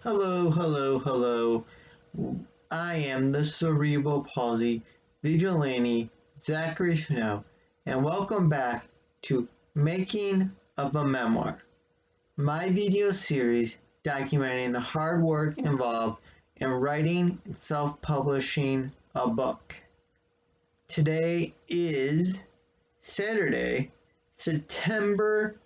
Hello, hello, hello. I am the cerebral palsy vigilante, Zachary Snow, and welcome back to Making of a Memoir, my video series documenting the hard work involved in writing and self-publishing a book. Today is Saturday, September,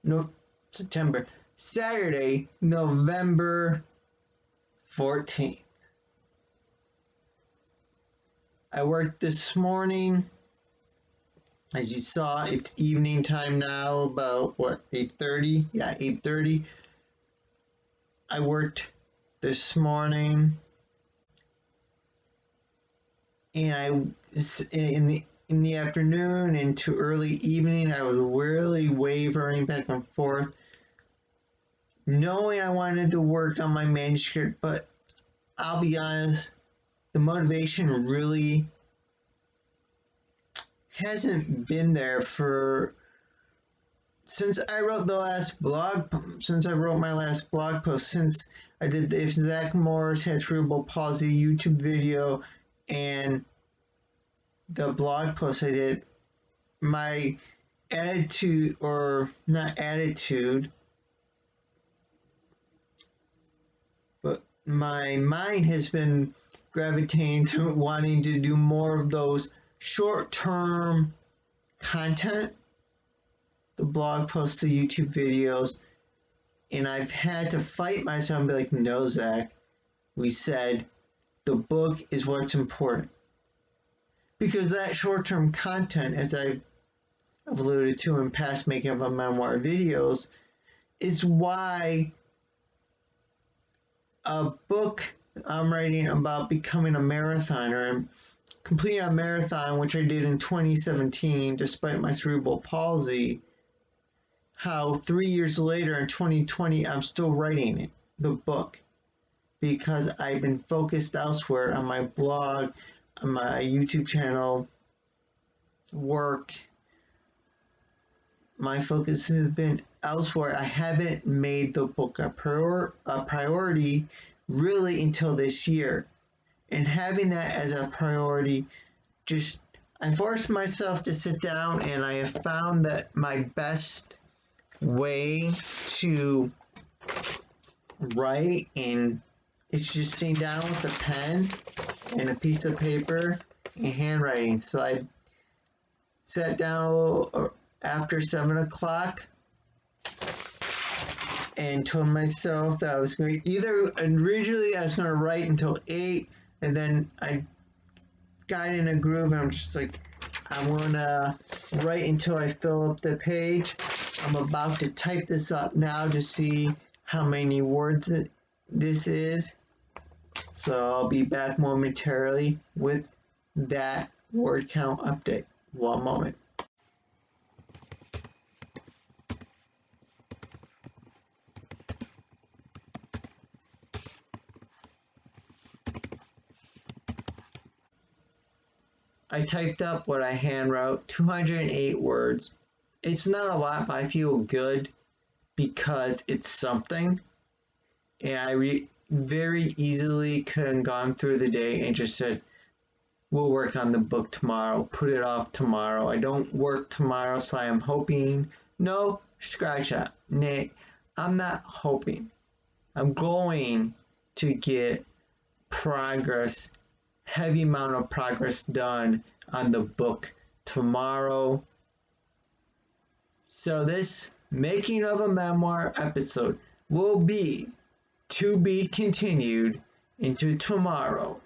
no, September, Saturday, November 14th. I worked this morning. As you saw, it's evening time now, about 8:30? Yeah, 8:30. I worked this morning and in the afternoon into early evening I was really wavering back and forth, knowing I wanted to work on my manuscript, but I'll be honest, the motivation really hasn't been there since I wrote my last blog post, since I did the If Zach Morris Had Cerebral Palsy YouTube video and the blog post I did, my attitude, or not attitude, but my mind has been gravitating to wanting to do more of those short-term content, the blog posts, the YouTube videos, and I've had to fight myself and be like, no, Zach, we said the book is what's important. Because that short-term content, as I've alluded to in past Making of a Memoir videos, is why a book I'm writing about becoming a marathoner and completing a marathon, which I did in 2017 despite my cerebral palsy, how 3 years later in 2020 I'm still writing it, the book, because I've been focused elsewhere on my blog, on my YouTube channel, work. My focus has been elsewhere. I haven't made the book a priority really until this year. And having that as a priority, I forced myself to sit down, and I have found that my best way to write is just sitting down with a pen and a piece of paper and handwriting. So I sat down a little after 7 o'clock and told myself that I was going to originally I was going to write until 8, and then I got in a groove and I'm just like, I'm going to write until I fill up the page. I'm about to type this up now to see how many words this is. So I'll be back momentarily with that word count update. One moment. I typed up what I hand wrote, 208 words. It's not a lot, but I feel good because it's something. And I very easily could have gone through the day and just said, we'll work on the book tomorrow, put it off tomorrow. I don't work tomorrow, so I am hoping. No, scratch that. Nay, I'm not hoping. I'm going to get progress, heavy amount of progress done on the book tomorrow. So this Making of a Memoir episode will be to be continued into tomorrow.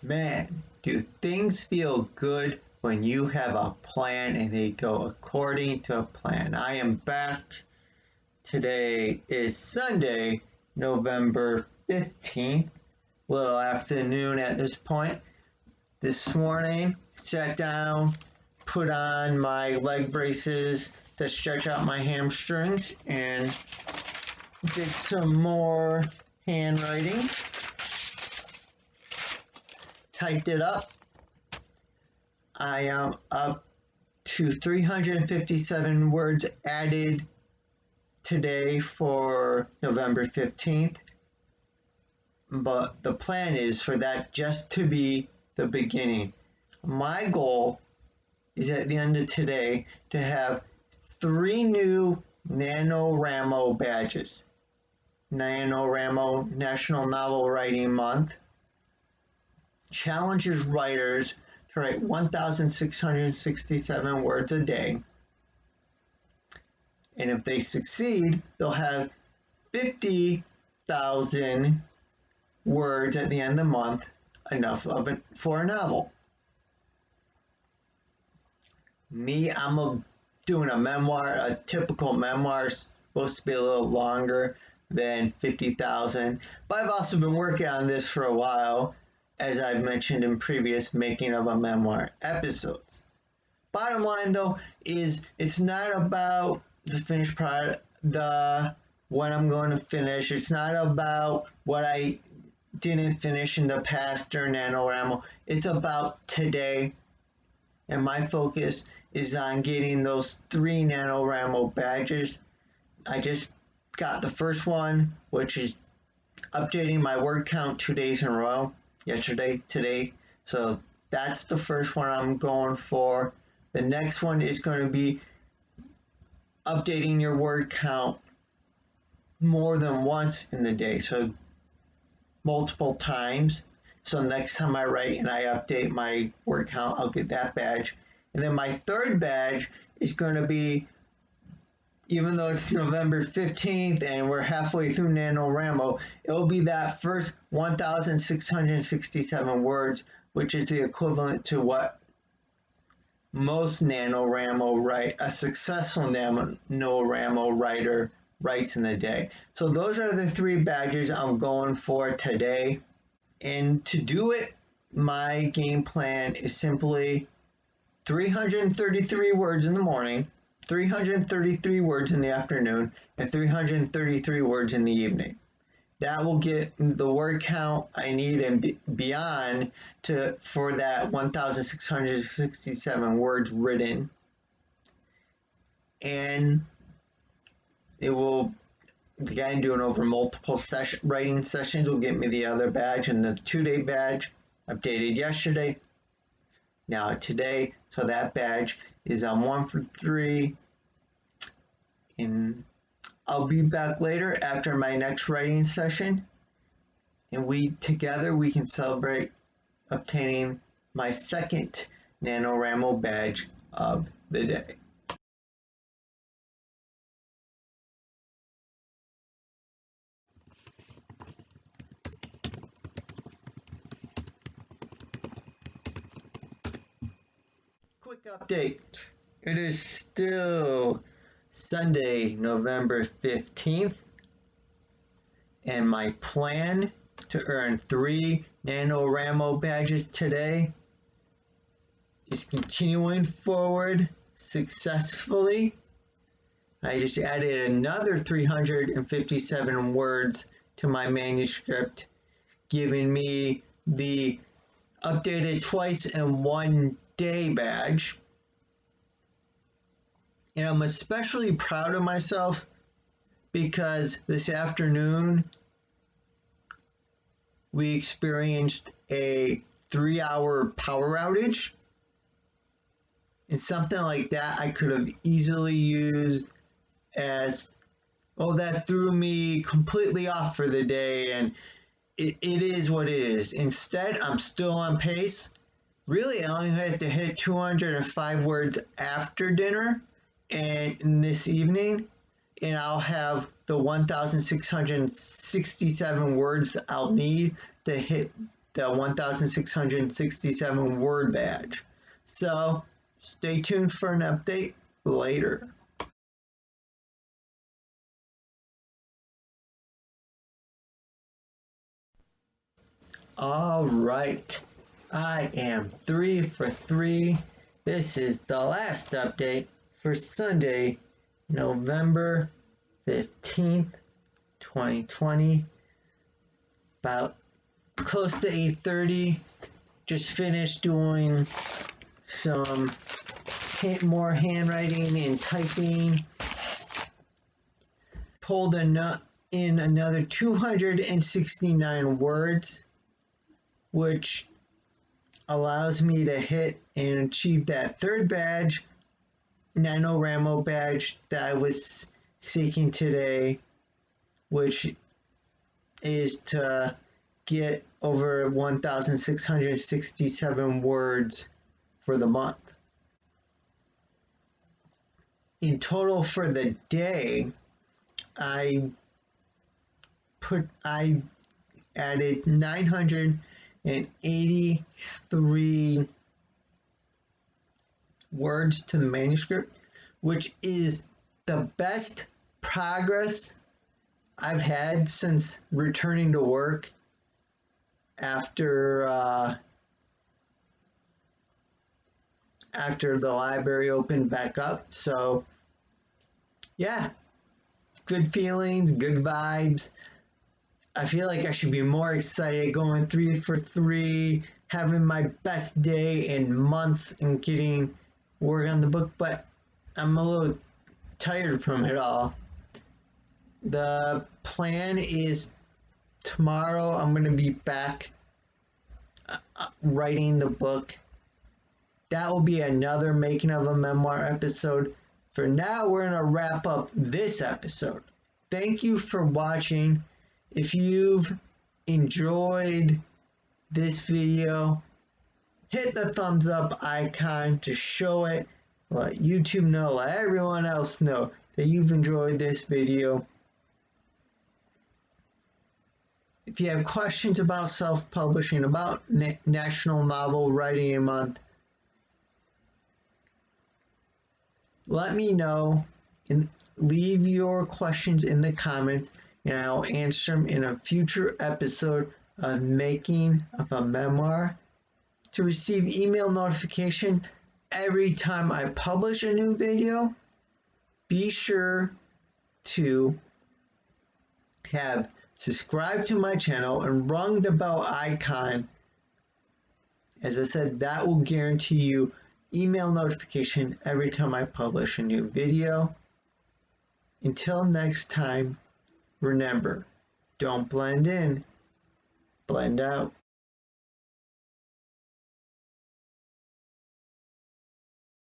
Man, do things feel good when you have a plan and they go according to a plan. I am back. Today is Sunday, November 15th, little afternoon at this point. This morning, sat down, put on my leg braces to stretch out my hamstrings, and did some more handwriting. Typed it up. I am up to 357 words added today for November 15th. but the plan is for that just to be the beginning. My goal is at the end of today to have 3 new NaNoWriMo badges. NaNoWriMo National Novel Writing Month challenges writers to write 1,667 words a day. And if they succeed, they'll have 50,000 words at the end of the month, enough of it for a novel. Me, doing a memoir. A typical memoir is supposed to be a little longer than 50,000, but I've also been working on this for a while, as I've mentioned in previous Making of a Memoir episodes. Bottom line though is it's not about the finished product, when I'm going to finish. It's not about what I didn't finish in the past during NaNoWriMo. It's about today, and my focus is on getting those 3 NaNoWriMo badges. I just got the first one, which is updating my word count 2 days in a row, yesterday, today. So that's the first one I'm going for. The next one is going to be updating your word count more than once in the day, so multiple times. So next time I write and I update my word count, I'll get that badge. And then my third badge is going to be, even though it's November 15th and we're halfway through NaNoWriMo, it'll be that first 1,667 words, which is the equivalent to what most NaNoWriMo a successful NaNoWriMo writer writes in a day. So those are the 3 badges I'm going for today. And to do it, my game plan is simply 333 words in the morning, 333 words in the afternoon, and 333 words in the evening. That will get the word count I need and beyond for that 1,667 words written. And it will, again, doing over multiple writing sessions will get me the other badge, and the 2-day badge updated yesterday, now today. So that badge is on 1 for 3. And I'll be back later after my next writing session, and we can celebrate obtaining my second NaNoWriMo badge of the day. Quick update. It is still Sunday, November 15th, and my plan to earn 3 NaNoWriMo badges today is continuing forward successfully. I just added another 357 words to my manuscript, giving me the updated twice in 1 day badge. And I'm especially proud of myself because this afternoon we experienced a 3-hour power outage. And something like that I could have easily used as, oh, that threw me completely off for the day, and it is what it is. Instead, I'm still on pace. Really, I only had to hit 205 words after dinner and this evening, and I'll have the 1,667 words that I'll need to hit the 1,667 word badge. So stay tuned for an update later. All right, I am 3 for 3. This is the last update for Sunday, November 15th, 2020. About close to 8:30. Just finished doing some more handwriting and typing. Pulled in another 269 words, which allows me to hit and achieve that third badge, NaNoWriMo badge, that I was seeking today, which is to get over 1,667 words for the month. In total for the day, I added 983 words to the manuscript, which is the best progress I've had since returning to work after the library opened back up. So yeah, good feelings, good vibes. I feel like I should be more excited going 3 for 3, having my best day in months and getting work on the book, but I'm a little tired from it all. The plan is tomorrow I'm going to be back writing the book. That will be another Making of a Memoir episode. For now, we're going to wrap up this episode. Thank you for watching. If you've enjoyed this video, hit the thumbs up icon to show it. Let YouTube know, let everyone else know that you've enjoyed this video. If you have questions about self-publishing, about National Novel Writing Month, let me know and leave your questions in the comments, and I'll answer them in a future episode of Making of a Memoir. To receive email notification every time I publish a new video, be sure to have subscribed to my channel and rung the bell icon. As I said, that will guarantee you email notification every time I publish a new video. Until next time, remember, don't blend in, blend out.